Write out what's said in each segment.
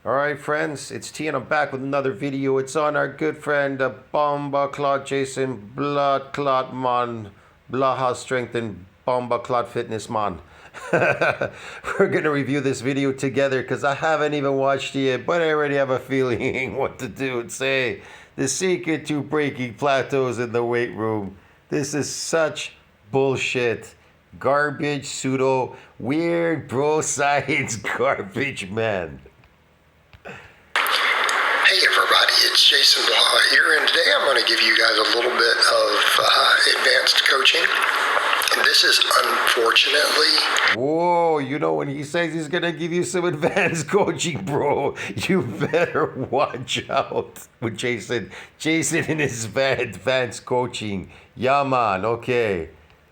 All right, friends, it's T, and I'm back with another video. It's on our good friend, Bomba Clot Jason Blood Clot Man, Blaha Strength and Bomba Clot Fitness Man. We're gonna review this video together because I haven't even watched it yet, but I already have a feeling what to do and say. The secret to breaking plateaus in the weight room. This is such bullshit. Garbage, pseudo, weird bro science garbage, man. Hey everybody, it's Jason Blaha here, and today I'm going to give you guys a little bit of advanced coaching. And this is unfortunately... Whoa, you know when he says he's going to give you some advanced coaching, bro, you better watch out with Jason. Jason and his advanced coaching. Yeah, man, okay.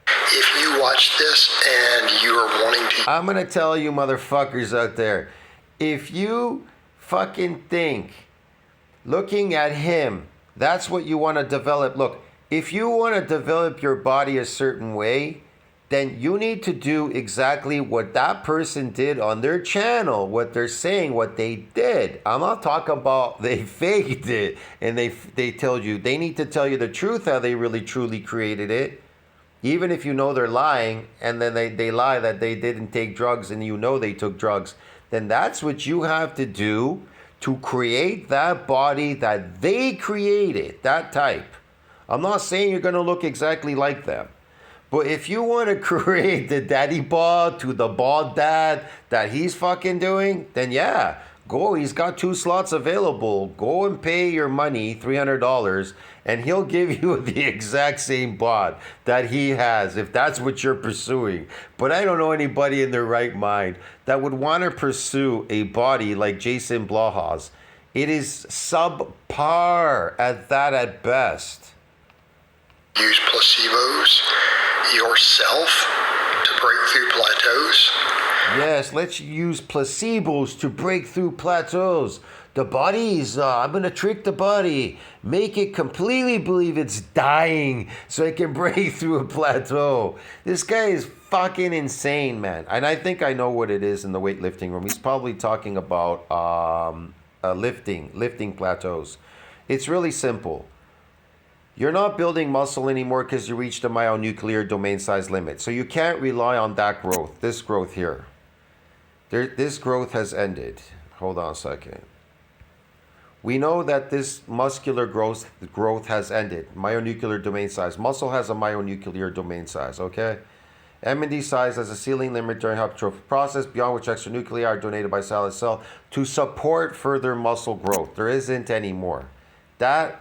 If you watch this and you are wanting to... I'm going to tell you motherfuckers out there, if you fucking think looking at him, that's what you want to develop. Look, if you want to develop your body a certain way, then you need to do exactly what that person did on their channel, what they're saying, what they did. I'm not talking about they faked it and they told you. They need to tell you the truth, how they really truly created it. Even if you know they're lying, and then they lie that they didn't take drugs and you know they took drugs, then that's what you have to do to create that body that they created, that type. I'm not saying you're going to look exactly like them. But if you want to create the daddy bod to the bald dad that he's fucking doing, then yeah, go. He's got 2 slots available. Go and pay your money, $300, and he'll give you the exact same bod that he has, if that's what you're pursuing. But I don't know anybody in their right mind that would want to pursue a body like Jason Blaha's. It is subpar at that at best. Use placebos yourself to break through plateaus. Yes, let's use placebos to break through plateaus. The body's, I'm going to trick the body, make it completely believe it's dying so it can break through a plateau. This guy is fucking insane, man. And I think I know what it is in the weightlifting room. He's probably talking about lifting plateaus. It's really simple. You're not building muscle anymore because you reached the myonuclear domain size limit. So you can't rely on that growth, this growth here. This growth has ended. Hold on a second. We know that this muscular growth has ended. Myonuclear domain size. Muscle has a myonuclear domain size, okay? M&D size has a ceiling limit during hypertrophic process, beyond which extra nuclei are donated by solid cell to support further muscle growth. There isn't any more. That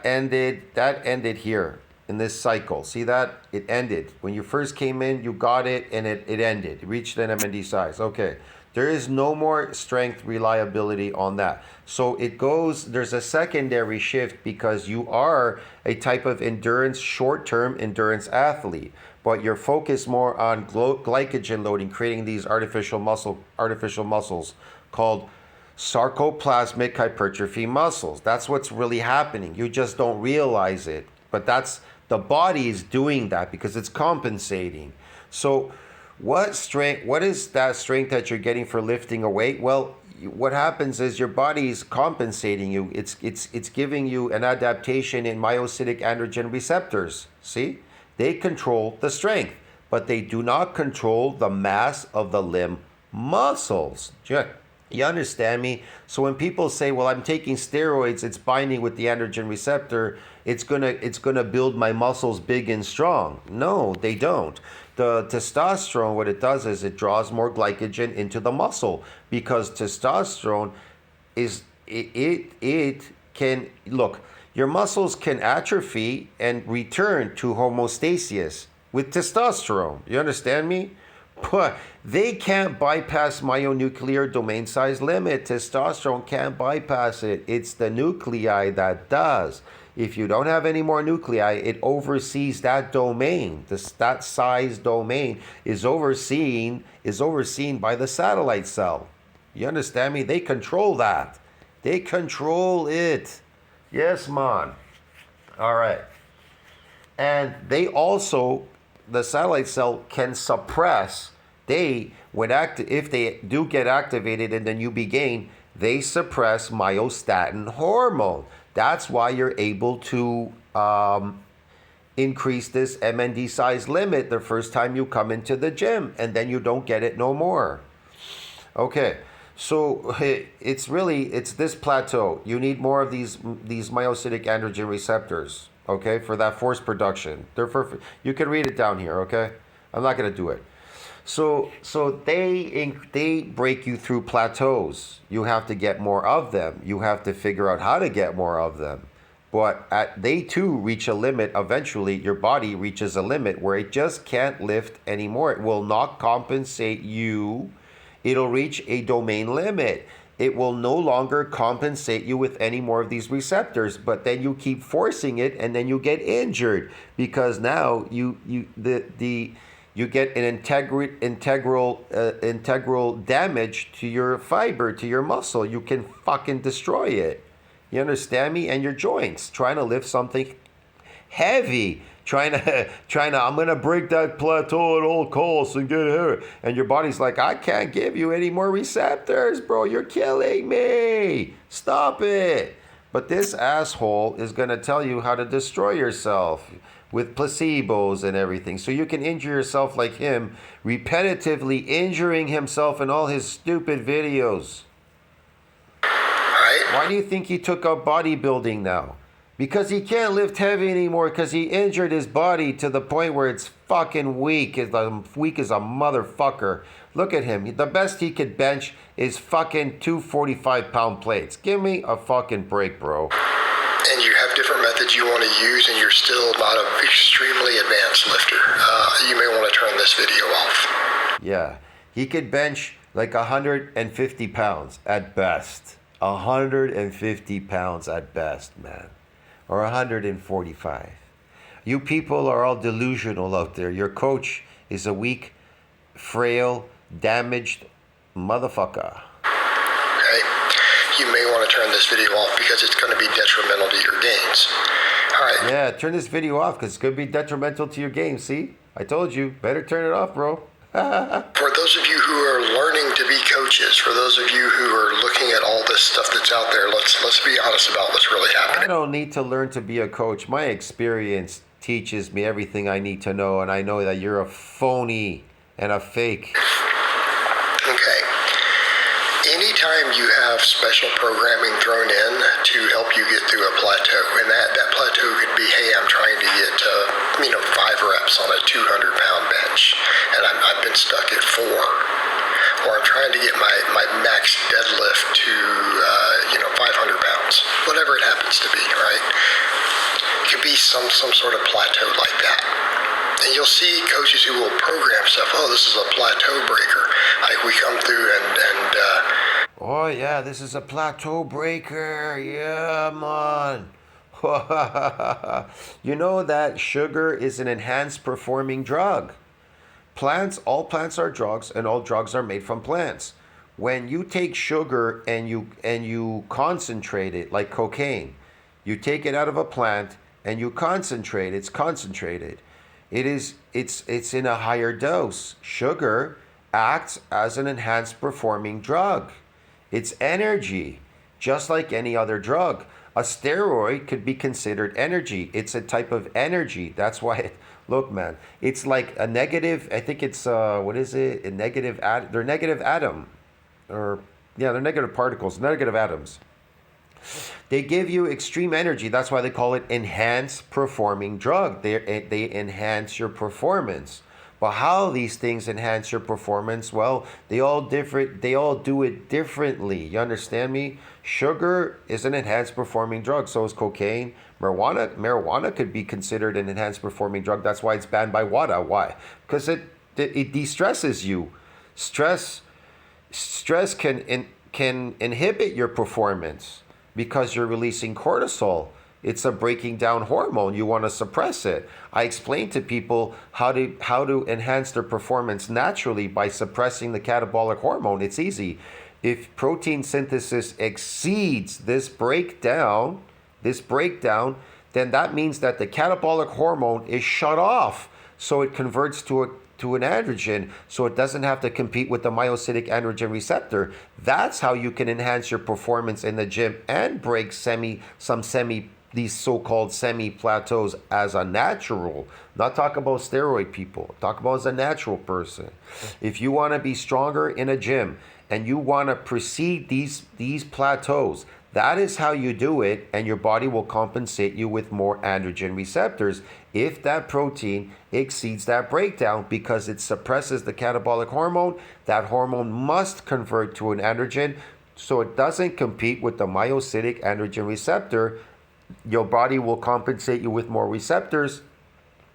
ended here in this cycle. See that? It ended. When you first came in, you got it, and it ended. It reached an M&D size. Okay. There is no more strength reliability on that. So it goes, there's a secondary shift because you are a type of endurance, short-term endurance athlete, but you're focused more on glycogen loading, creating these artificial muscles called sarcoplasmic hypertrophy muscles. That's what's really happening. You just don't realize it, but that's the body is doing that because it's compensating. So what is that strength that you're getting for lifting a weight? Well, what happens is your body is compensating you. It's giving you an adaptation in myocytic androgen receptors. See? They control the strength, but they do not control the mass of the limb muscles. You understand me? So when people say, well, I'm taking steroids, it's binding with the androgen receptor, it's gonna build my muscles big and strong. No, they don't. The testosterone, what it does is it draws more glycogen into the muscle because testosterone is, it can, look, your muscles can atrophy and return to homeostasis with testosterone. You understand me? But they can't bypass myonuclear domain size limit. Testosterone can't bypass it. It's the nuclei that does. If you don't have any more nuclei, it oversees that domain. That size domain is overseen by the satellite cell. You understand me? They control that. They control it. Yes, man. All right. And they also, the satellite cell can suppress, if they do get activated in the new gain, they suppress myostatin hormone. That's why you're able to increase this MND size limit the first time you come into the gym, and then you don't get it no more. Okay, so it's this plateau. You need more of these myocytic androgen receptors. Okay, for that force production. You can read it down here. Okay, I'm not gonna do it. So they break you through plateaus. You have to get more of them. You have to figure out how to get more of them. But they too reach a limit. Eventually, your body reaches a limit where it just can't lift anymore. It will not compensate you. It'll reach a domain limit. It will no longer compensate you with any more of these receptors. But then you keep forcing it, and then you get injured because now you get an integral damage to your fiber, to your muscle. You can fucking destroy it. You understand me? And your joints, trying to lift something heavy, trying to, I'm gonna break that plateau at all costs and get here. And your body's like, I can't give you any more receptors, bro. You're killing me. Stop it. But this asshole is gonna tell you how to destroy yourself with placebos and everything. So you can injure yourself like him, repetitively injuring himself in all his stupid videos. Why do you think he took up bodybuilding now? Because he can't lift heavy anymore because he injured his body to the point where it's fucking weak. It's weak as a motherfucker. Look at him. The best he could bench is fucking 2 45-pound plates. Give me a fucking break, bro. And you have different methods you want to use, and you're still not an extremely advanced lifter. You may want to turn this video off. Yeah. He could bench like 150 pounds at best. 150 pounds at best, man. Or 145. You people are all delusional out there. Your coach is a weak, frail, damaged motherfucker. Okay? You may want to turn this video off because it's going to be detrimental to your gains. All right. Yeah, turn this video off because it's going to be detrimental to your game. See? I told you. Better turn it off, bro. For those of you who are learning to be coaches, for those of you who are looking at all this stuff that's out there, let's be honest about what's really happening. I don't need to learn to be a coach. My experience teaches me everything I need to know, and I know that you're a phony and a fake. Okay. Anytime you have special programming thrown in to help you get through a plateau, and that plateau could be, hey, I'm trying to get to, 5 reps on a 200-pound bench, and I've been stuck at 4. Or I'm trying to get my max deadlift to, 500 pounds, whatever it happens to be, right? It could be some sort of plateau like that. And you'll see coaches who will program stuff, oh, this is a plateau breaker. Like we come through and oh, yeah, this is a plateau breaker. Yeah, man. You know that sugar is an enhanced performing drug. All plants are drugs, and all drugs are made from plants. When you take sugar and you concentrate it like cocaine, you take it out of a plant and you concentrate. It's concentrated. It's in a higher dose. Sugar acts as an enhanced performing drug. It's energy, just like any other drug. A steroid could be considered energy. It's a type of energy. That's why, look, man, it's like a negative, I think it's, what is it? They're negative atom. They're negative particles, negative atoms. They give you extreme energy. That's why they call it enhanced performing drug. They enhance your performance. But how these things enhance your performance? Well, they all do it differently. You understand me? Sugar is an enhanced performing drug. So is cocaine. Marijuana could be considered an enhanced performing drug. That's why it's banned by WADA. Why? Because it de-stresses you. Stress can inhibit your performance because you're releasing cortisol. It's a breaking down hormone. You want to suppress it. I explain to people how to enhance their performance naturally by suppressing the catabolic hormone. It's easy. If protein synthesis exceeds this breakdown, then that means that the catabolic hormone is shut off. So it converts to to an androgen, so it doesn't have to compete with the myocytic androgen receptor. That's how you can enhance your performance in the gym and break these so-called semi plateaus as a natural. Not talk about steroid people. Talk about as a natural person. If you want to be stronger in a gym and you want to precede these plateaus, that is how you do it, and your body will compensate you with more androgen receptors if that protein exceeds that breakdown, because it suppresses the catabolic hormone. That hormone must convert to an androgen, so it doesn't compete with the myocytic androgen receptor. Your body will compensate you with more receptors.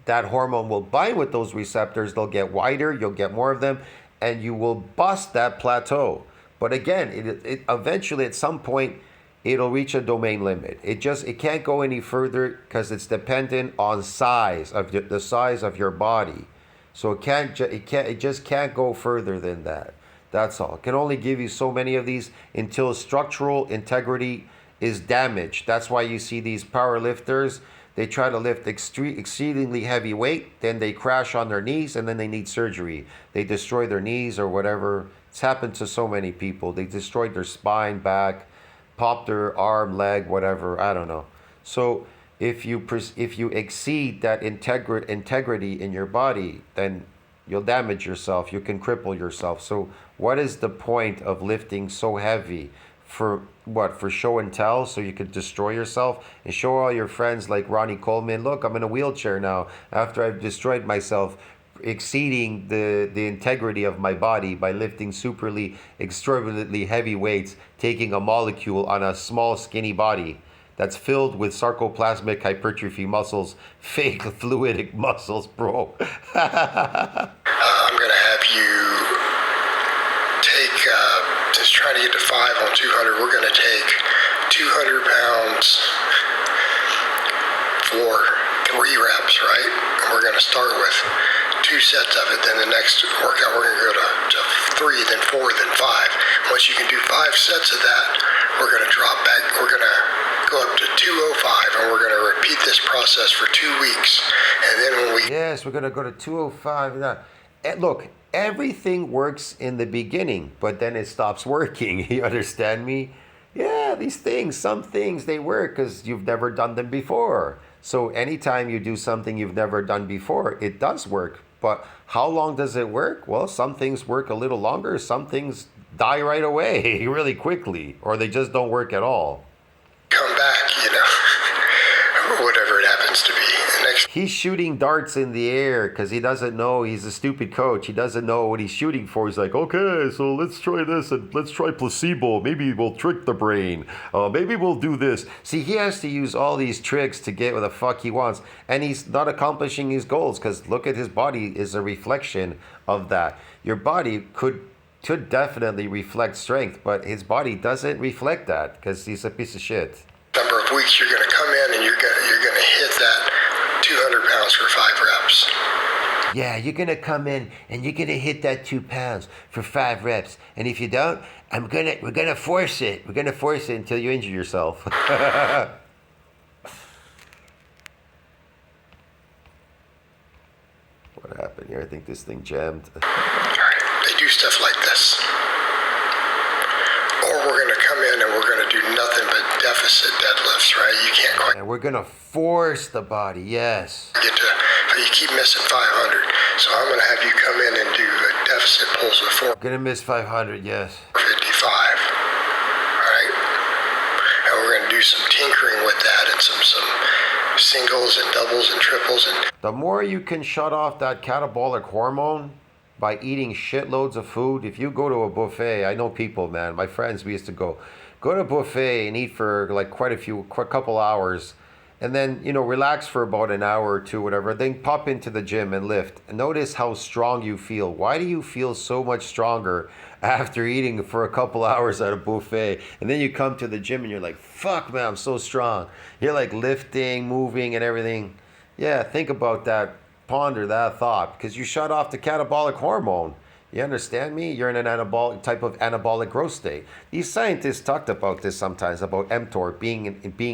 That hormone will bind with those receptors. They'll get wider, you'll get more of them, and you will bust that plateau. But again, it eventually at some point it'll reach a domain limit. It can't go any further because it's dependent on the size of your body. So it just can't go further than that. That's all. It can only give you so many of these until structural integrity is damaged. That's why you see these power lifters. They try to lift exceedingly heavy weight, then they crash on their knees, and then they need surgery. They destroy their knees or whatever. It's happened to so many people. They destroyed their spine, back, popped their arm, leg, whatever. I don't know. So if you exceed that integrity in your body, then you'll damage yourself. You can cripple yourself. So what is the point of lifting so heavy? For what? For show and tell, so you could destroy yourself and show all your friends like Ronnie Coleman, look, I'm in a wheelchair now after I've destroyed myself, exceeding the integrity of my body by lifting extraordinarily heavy weights, taking a molecule on a small skinny body that's filled with sarcoplasmic hypertrophy muscles, fake fluidic muscles, bro. I'm gonna have you take, just trying to get to 5 on 200, we're gonna take 200 pounds for 3 reps, right? And we're gonna start with 2 sets of it, then the next workout we're gonna go to 3, then 4, then 5. Once you can do 5 sets of that, we're gonna drop back, we're gonna go up to 205, and we're gonna repeat this process for 2 weeks. And then when we... Yes, we're gonna go to 205. And look, everything works in the beginning, but then it stops working. You understand me? Yeah, some things, they work because you've never done them before. So anytime you do something you've never done before, it does work. But how long does it work? Well, some things work a little longer. Some things die right away, really quickly, or they just don't work at all. Come back, whatever it happens to be. He's shooting darts in the air because he doesn't know. He's a stupid coach. He doesn't know what he's shooting for. He's like, okay, so let's try this and let's try placebo. Maybe we'll trick the brain. Maybe we'll do this. See, he has to use all these tricks to get what the fuck he wants. And he's not accomplishing his goals because look at his body is a reflection of that. Your body could definitely reflect strength, but his body doesn't reflect that because he's a piece of shit. Number of weeks you're going to come in and you're going to hit that 200 pounds for 5 reps. Yeah, you're going to come in and you're going to hit that 2 pounds for 5 reps. And if you don't, we're going to force it. We're going to force it until you injure yourself. What happened here? I think this thing jammed. All right, they do stuff like this. Or we're going to come in and we're going to do nothing but deficit deadlifts, right? You can't quite... And we're going to force the body, yes. You keep missing 500. So I'm going to have you come in and do a deficit pulls with 4. Going to miss 500, yes. 55. All right? And we're going to do some tinkering with that and some singles and doubles and triples. And the more you can shut off that catabolic hormone by eating shitloads of food. If you go to a buffet, I know people, man, my friends, we used to go to a buffet and eat for like quite a couple hours, and then, relax for about an hour or two, whatever, then pop into the gym and lift. And notice how strong you feel. Why do you feel so much stronger after eating for a couple hours at a buffet? And then you come to the gym and you're like, fuck, man, I'm so strong. You're like lifting, moving and everything. Yeah, think about that. Ponder that thought, because you shut off the catabolic hormone. You understand me? You're in an type of anabolic growth state. These scientists talked about this sometimes, about mTOR being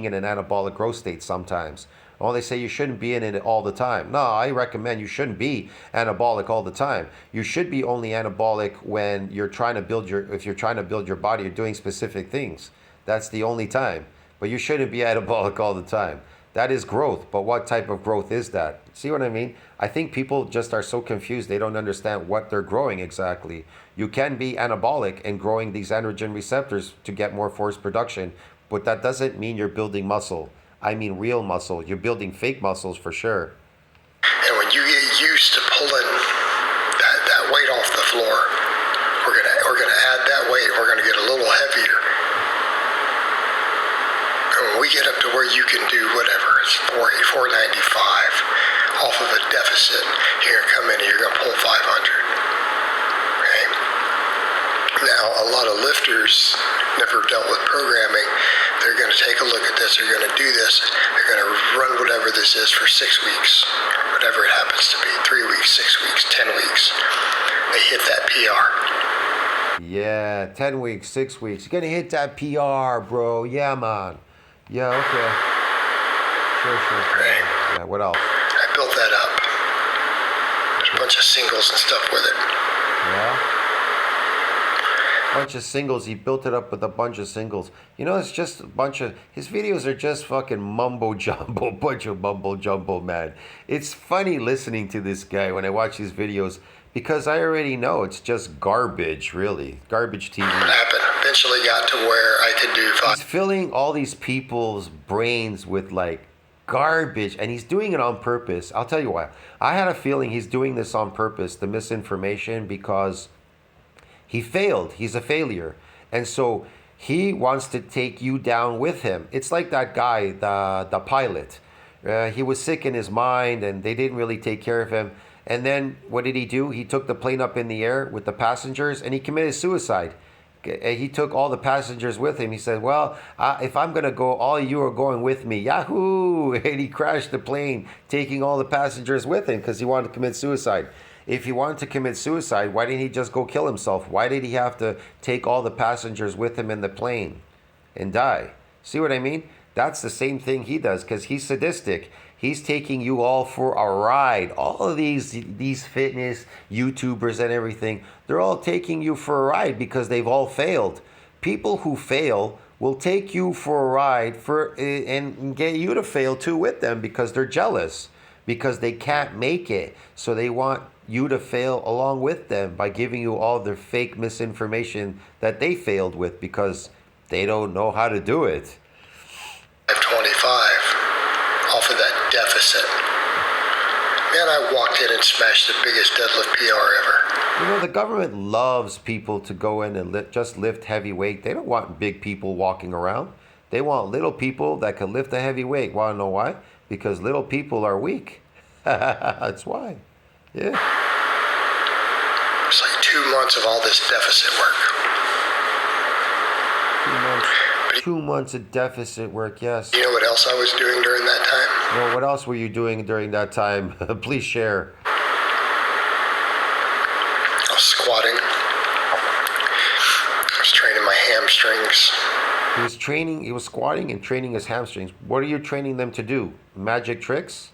in an anabolic growth state sometimes. Oh, they say you shouldn't be in it all the time. No, I recommend you shouldn't be anabolic all the time. You should be only anabolic when you're trying to build if you're trying to build your body, you're doing specific things. That's the only time. But you shouldn't be anabolic all the time. That is growth, but what type of growth is that? See what I mean? I think people just are so confused. They don't understand what they're growing exactly. You can be anabolic and growing these androgen receptors to get more force production, but that doesn't mean you're building muscle. I mean real muscle. You're building fake muscles for sure. And when you get used to pulling that weight off the floor, we're gonna add that weight. We're gonna get a little heavier. When we get up to where you can do whatever, it's 495 off of a deficit, you're going to come in and you're going to pull 500. Okay? Now, a lot of lifters never dealt with programming. They're going to take a look at this. They're going to do this. They're going to run whatever this is for 6 weeks, whatever it happens to be, 3 weeks, 6 weeks, 10 weeks. They hit that PR. Yeah, 10 weeks, 6 weeks. You're going to hit that PR, bro. Yeah, man. Yeah, okay. Sure. Right. Yeah, what else? I built that up. There's a bunch of singles and stuff with it. Yeah? Bunch of singles. He built it up with a bunch of singles. You know, it's just a bunch of... His videos are just fucking mumbo-jumbo. Bunch of mumbo-jumbo, man. It's funny listening to this guy when I watch his videos because I already know it's just garbage, really. Garbage TV. What happened? Eventually got to where I could do 5. He's filling all these people's brains with like garbage and he's doing it on purpose. I'll tell you why. I had a feeling he's doing this on purpose, the misinformation, because he failed. He's a failure. And so he wants to take you down with him. It's like that guy, the pilot. He was sick in his mind and they didn't really take care of him. And then what did he do? He took the plane up in the air with the passengers and he committed suicide. He took all the passengers with him. He said, well, if I'm going to go, all you are going with me. Yahoo! And he crashed the plane, taking all the passengers with him because he wanted to commit suicide. If he wanted to commit suicide, why didn't he just go kill himself? Why did he have to take all the passengers with him in the plane and die? See what I mean? That's the same thing he does because he's sadistic. He's taking you all for a ride. All of these fitness YouTubers and everything, they're all taking you for a ride because they've all failed. People who fail will take you for a ride and get you to fail too with them because they're jealous, because they can't make it. So they want you to fail along with them by giving you all their fake misinformation that they failed with because they don't know how to do it. 25 off of that deficit. Man, I walked in and smashed the biggest deadlift PR ever. You know, the government loves people to go in and just lift heavy weight. They don't want big people walking around. They want little people that can lift a heavy weight. Want to know why? Because little people are weak. That's why. Yeah. It's like 2 months of all this deficit work. 2 months. 2 months of deficit work, yes. You know what else I was doing during that time? Well, what else were you doing during that time? Please share. I was squatting. I was training my hamstrings. He was squatting and training his hamstrings. What are you training them to do? Magic tricks?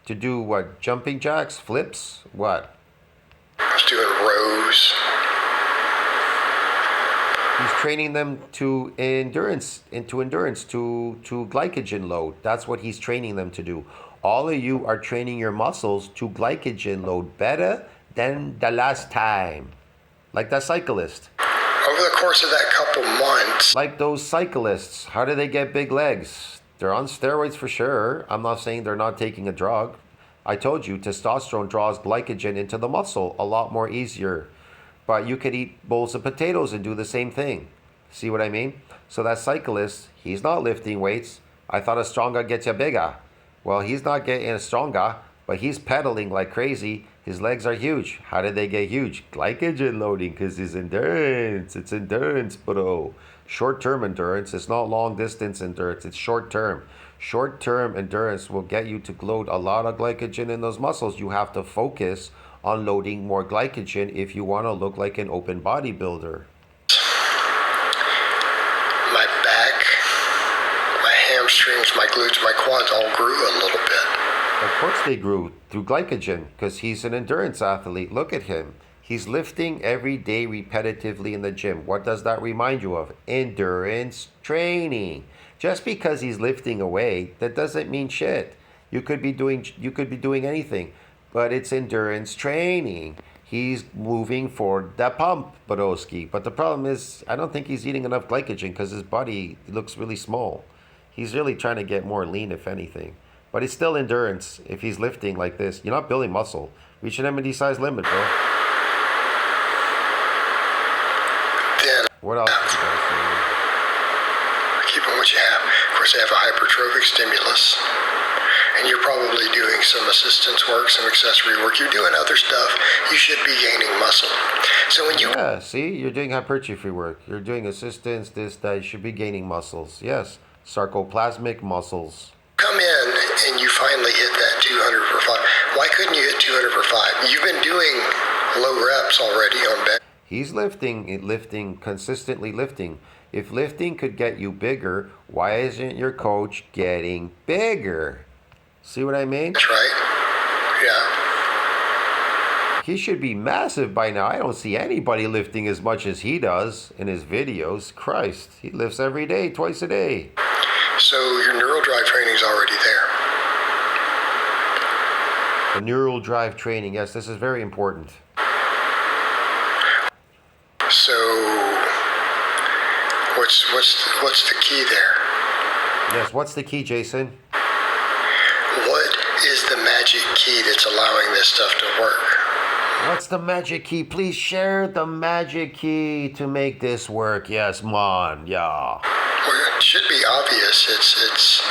To do what? Jumping jacks? Flips? What? I was doing rows. He's training them to endurance, to glycogen load. That's what he's training them to do. All of you are training your muscles to glycogen load better than the last time. Like that cyclist. Over the course of that couple months. Like those cyclists. How do they get big legs? They're on steroids for sure. I'm not saying they're not taking a drug. I told you testosterone draws glycogen into the muscle a lot more easier. But you could eat bowls of potatoes and do the same thing. See what I mean? So that cyclist, he's not lifting weights. I thought a stronger gets you bigger. Well, he's not getting stronger, but he's pedaling like crazy. His legs are huge. How did they get huge? Glycogen loading, because it's endurance. It's endurance, bro. Short-term endurance. It's not long-distance endurance. It's short-term. Short-term endurance will get you to load a lot of glycogen in those muscles. You have to focus on loading more glycogen if you want to look like an open bodybuilder. My back, my hamstrings, my glutes, my quads all grew a little bit. Of course they grew through glycogen because he's an endurance athlete. Look at him. He's lifting every day repetitively in the gym. What does that remind you of? Endurance training. Just because he's lifting away, that doesn't mean shit. You could be doing anything, but it's endurance training. He's moving for the pump, Badowski. But the problem is, I don't think he's eating enough glycogen because his body looks really small. He's really trying to get more lean, if anything. But it's still endurance if he's lifting like this. You're not building muscle. Reach an M&D size limit, bro. Then, What else is you guys saying? keep on what you have. Of course, they have a hypertrophic stimulus. And you're probably doing some assistance work, some accessory work. You're doing other stuff. You should be gaining muscle. So when you Yeah, see? You're doing hypertrophy work. You're doing assistance, this, that. You should be gaining muscles. Yes. Sarcoplasmic muscles. come in and you finally hit that 200 per 5, why couldn't you hit 200 per 5? You've been doing low reps already on bench. He's lifting, consistently lifting. If lifting could get you bigger, why isn't your coach getting bigger? See what I mean? That's right. Yeah. He should be massive by now. I don't see anybody lifting as much as he does in his videos. Christ, he lifts every day, twice a day. So your neural drive training's already there. The neural drive training, yes, this is very important. So what's the key there? Yes, what's the key, Jason? What is the magic key that's allowing this stuff to work? What's the magic key? Please share the magic key to make this work. Yes, man, yeah. Well, it should be obvious. It's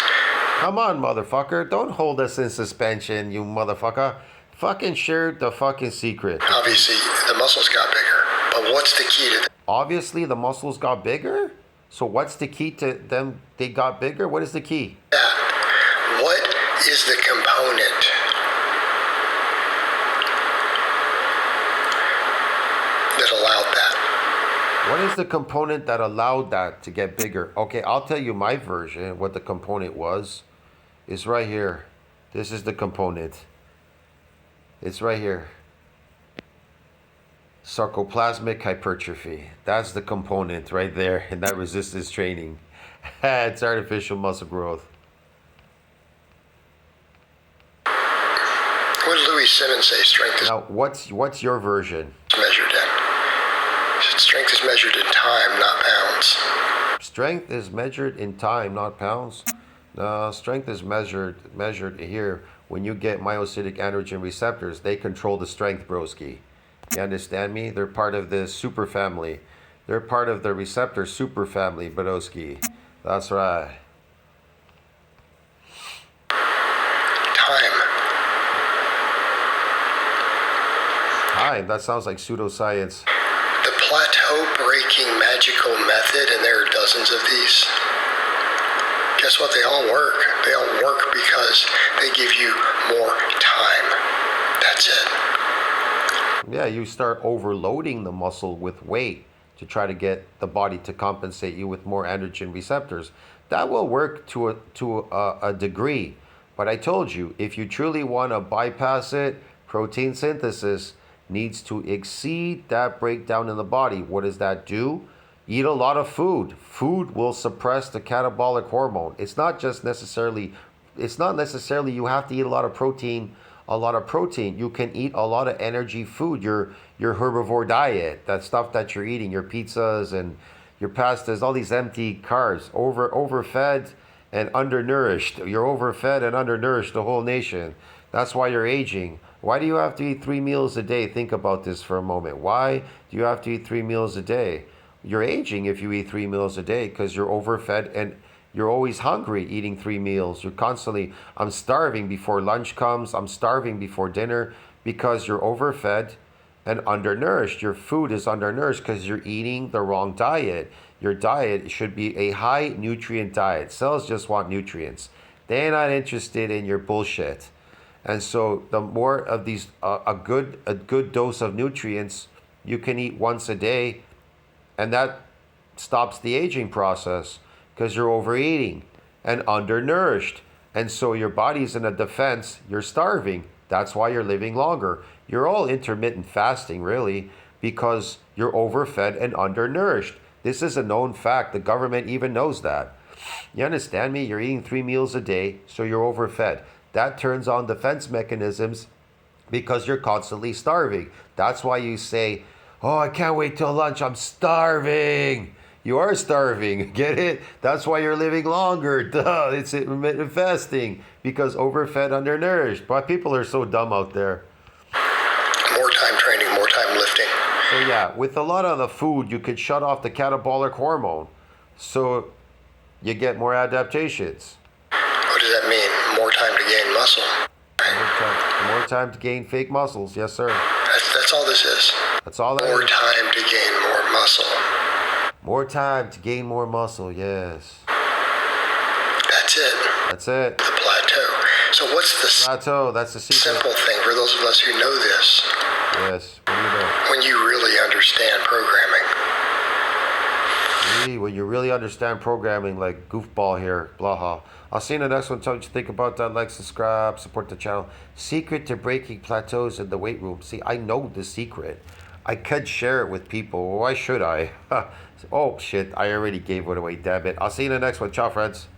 Come on, motherfucker. Don't hold us in suspension, you motherfucker. Fucking share the fucking secret. obviously the muscles got bigger. But what's the key to that? Obviously, the muscles got bigger? So what's the key to them? They got bigger? What is the key? What is the component that allowed that? What is the component that allowed that to get bigger? Okay, I'll tell you my version. What the component was. It's right here. This is the component. It's right here. Sarcoplasmic hypertrophy. That's the component right there in that resistance training. It's artificial muscle growth. What did Louis Simmons say strength is Now, what's your version? measured in? He said strength is measured in time, not pounds. Strength is measured in time, not pounds. No, strength is measured here. When you get myocytic androgen receptors, they control the strength, broski. You understand me? They're part of the superfamily. They're part of the receptor superfamily, Badowski. That's right. Time. Time. That sounds like pseudoscience. The plateau breaking magical method, and there are dozens of these. Guess what? They all work. They all work because they give you more time. That's it. Yeah, you start overloading the muscle with weight to try to get the body to compensate you with more androgen receptors. That will work to a degree. But I told you, if you truly want to bypass it, protein synthesis needs to exceed that breakdown in the body. What does that do? Eat a lot of food. Food will suppress the catabolic hormone. It's not necessarily you have to eat a lot of protein. You can eat a lot of energy food. Your herbivore diet, that stuff that you're eating, your pizzas and your pastas, all these empty carbs, overfed and undernourished. You're overfed and undernourished, the whole nation. That's why you're aging. Why do you have to eat 3 meals a day? Think about this for a moment. Why do you have to eat 3 meals a day? You're aging if you eat 3 meals a day because you're overfed and you're always hungry eating 3 meals. You're constantly, I'm starving before lunch comes. I'm starving before dinner because you're overfed and undernourished. Your food is undernourished because you're eating the wrong diet. Your diet should be a high nutrient diet. Cells just want nutrients. They're not interested in your bullshit. And so the more of these, a good dose of nutrients you can eat once a day, and that stops the aging process because you're overeating. and undernourished. And so your body's in a defense, you're starving. That's why you're living longer. You're all intermittent fasting, really, because you're overfed and undernourished. This is a known fact. The government even knows that. You understand me? You're eating 3 meals a day, so you're overfed. That turns on defense mechanisms because you're constantly starving. That's why you say, oh, I can't wait till lunch. I'm starving. You are starving. Get it? That's why you're living longer. Duh. It's intermittent fasting because overfed, undernourished. But people are so dumb out there. More time training, more time lifting. So yeah, with a lot of the food, you could shut off the catabolic hormone. So you get more adaptations. What does that mean? More time to gain muscle? More time to gain fake muscles. Yes, sir. That's all this is. That's all that More is. time to gain more muscle. More time to gain more muscle. Yes. That's it. That's it. The plateau. So what's the Plateau. That's the secret. simple thing for those of us who know this? Yes. What do you know? When you really understand programming. When you really understand programming, like goofball here, Blaha. I'll see you in the next one. Tell me what you think about that. Like, subscribe, support the channel. Secret to breaking plateaus in the weight room. See, I know the secret. I could share it with people. Why should I? Oh, shit. I already gave it away. Damn it. I'll see you in the next one. Ciao, friends.